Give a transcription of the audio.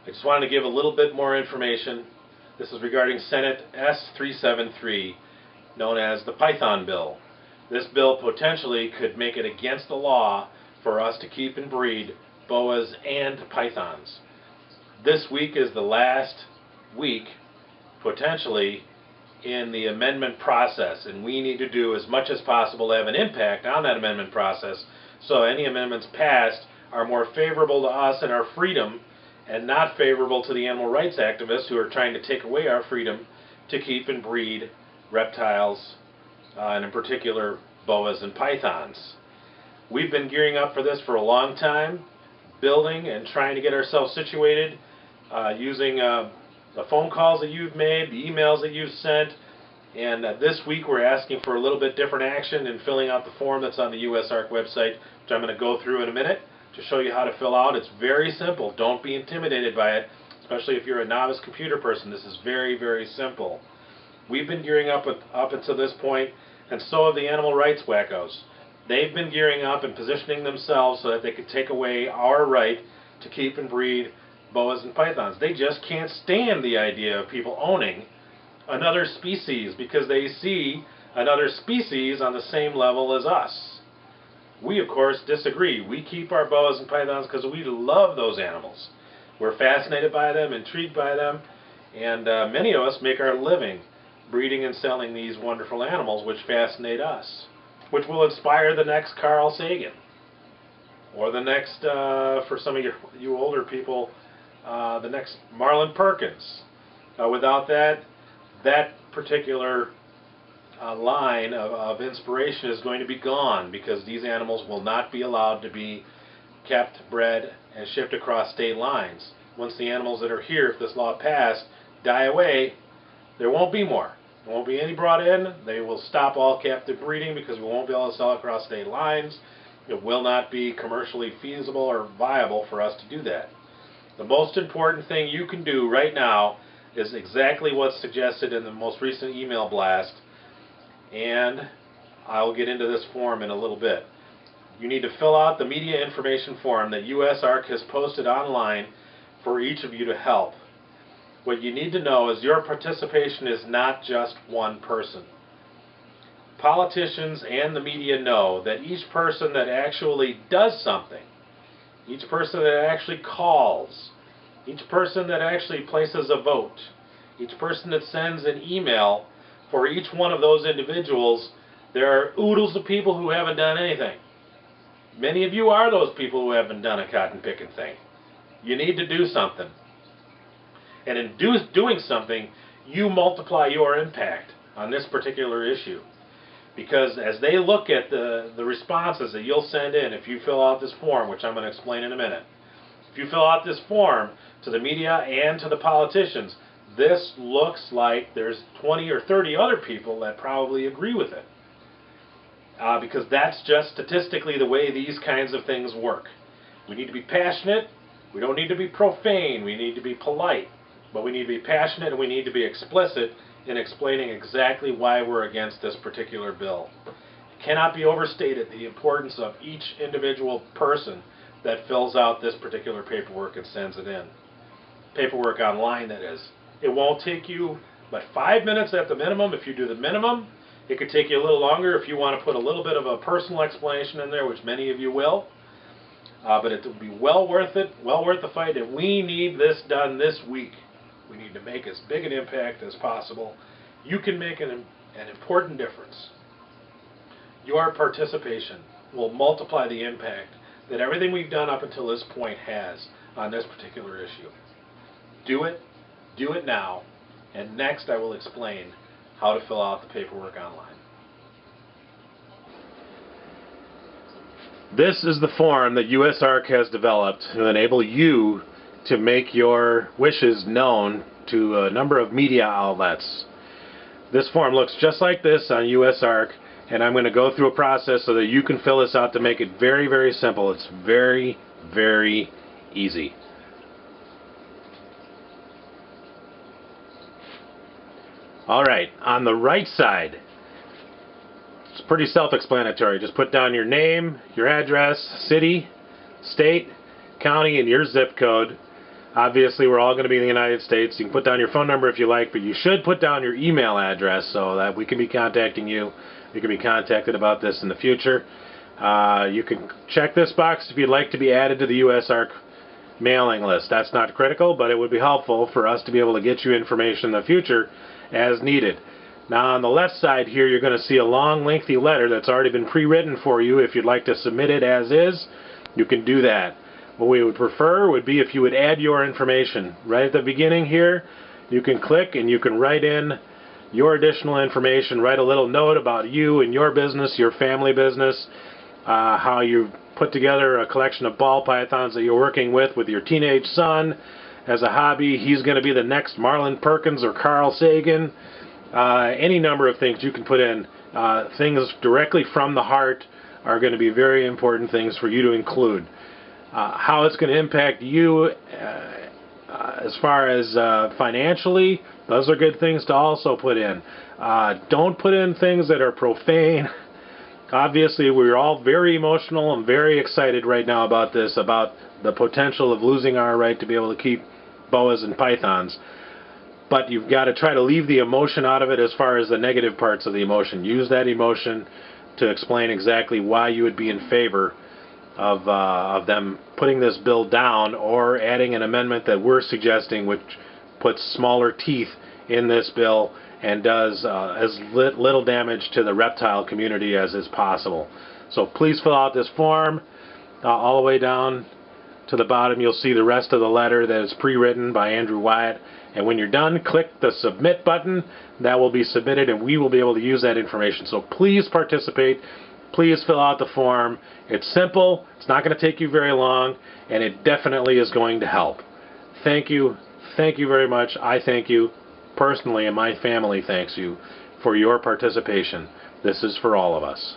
I just wanted to give a little bit more information. This is regarding Senate S373, known as the Python Bill. This bill potentially could make it against the law for us to keep and breed boas and pythons. This week is the last week, potentially, in the amendment process, and we need to do as much as possible to have an impact on that amendment process so any amendments passed are more favorable to us and our freedom and not favorable to the animal rights activists who are trying to take away our freedom to keep and breed reptiles, and in particular boas and pythons. We've been gearing up for this for a long time, building and trying to get ourselves situated, using the phone calls that you've made, the emails that you've sent, and this week we're asking for a little bit different action in filling out the form that's on the USARK website, which I'm going to go through in a minute to show you how to fill out. It's very simple. Don't be intimidated by it, especially if you're a novice computer person. This is very, very simple. We've been gearing up until this point, and so have the animal rights wackos. They've been gearing up and positioning themselves so that they could take away our right to keep and breed boas and pythons. They just can't stand the idea of people owning another species because they see another species on the same level as us. We, of course, disagree. We keep our boas and pythons because we love those animals. We're fascinated by them, intrigued by them, and many of us make our living breeding and selling these wonderful animals which fascinate us, which will inspire the next Carl Sagan, or the next, for some of you older people, the next Marlin Perkins. Without that particular line of inspiration is going to be gone, because these animals will not be allowed to be kept, bred, and shipped across state lines. Once the animals that are here, if this law passed, die away, there won't be more. There won't be any brought in. They will stop all captive breeding because we won't be able to sell across state lines. It will not be commercially feasible or viable for us to do that. The most important thing you can do right now is exactly what's suggested in the most recent email blast, and I'll get into this form in a little bit. You need to fill out the media information form that USARK has posted online for each of you to help. What you need to know is your participation is not just one person. Politicians and the media know that each person that actually does something, each person that actually calls, each person that actually places a vote, each person that sends an email, for each one of those individuals, there are oodles of people who haven't done anything. Many of you are those people who haven't done a cotton picking thing. You need to do something. And in doing something, you multiply your impact on this particular issue. Because as they look at the responses that you'll send in, if you fill out this form, which I'm going to explain in a minute, if you fill out this form to the media and to the politicians, this looks like there's 20 or 30 other people that probably agree with it. Because that's just statistically the way these kinds of things work. We need to be passionate. We don't need to be profane. We need to be polite. But we need to be passionate, and we need to be explicit in explaining exactly why we're against this particular bill. It cannot be overstated the importance of each individual person that fills out this particular paperwork and sends it in. Paperwork online, that is. It won't take you but 5 minutes at the minimum if you do the minimum. It could take you a little longer if you want to put a little bit of a personal explanation in there, which many of you will. But it will be well worth it, well worth the fight, and we need this done this week. We need to make as big an impact as possible. You can make an important difference. Your participation will multiply the impact that everything we've done up until this point has on this particular issue. Do it now, and next I will explain how to fill out the paperwork online. This is the form that USARK has developed to enable you to make your wishes known to a number of media outlets. This form looks just like this on USARK, and I'm going to go through a process so that you can fill this out to make it very, very simple. It's very, very easy. Alright, on the right side, it's pretty self-explanatory. Just put down your name, your address, city, state, county, and your zip code. Obviously, we're all going to be in the United States. You can put down your phone number if you like, but you should put down your email address so that we can be contacting you. You can be contacted about this in the future. You can check this box if you'd like to be added to the USARK mailing list. That's not critical, but it would be helpful for us to be able to get you information in the future as needed. Now on the left side here, you're going to see a long, lengthy letter that's already been pre-written for you. If you'd like to submit it as is, you can do that. What we would prefer would be if you would add your information. Right at the beginning here, you can click and you can write in your additional information. Write a little note about you and your business, your family business, how you put together a collection of ball pythons that you're working with your teenage son as a hobby. He's going to be the next Marlon Perkins or Carl Sagan. Any number of things you can put in. Things directly from the heart are going to be very important things for you to include. How it's going to impact you as far as financially, those are good things to also put in. Don't put in things that are profane. Obviously, we're all very emotional and very excited right now about this, about the potential of losing our right to be able to keep boas and pythons. But you've got to try to leave the emotion out of it as far as the negative parts of the emotion. Use that emotion to explain exactly why you would be in favor of them putting this bill down or adding an amendment that we're suggesting, which puts smaller teeth in this bill and does as little damage to the reptile community as is possible. So please fill out this form. All the way down to the bottom you'll see the rest of the letter that is pre-written by Andrew Wyatt. And when you're done, click the submit button. That will be submitted and we will be able to use that information. So please participate. Please fill out the form. It's simple, it's not going to take you very long, and it definitely is going to help. Thank you very much. I thank you personally, and my family thanks you for your participation. This is for all of us.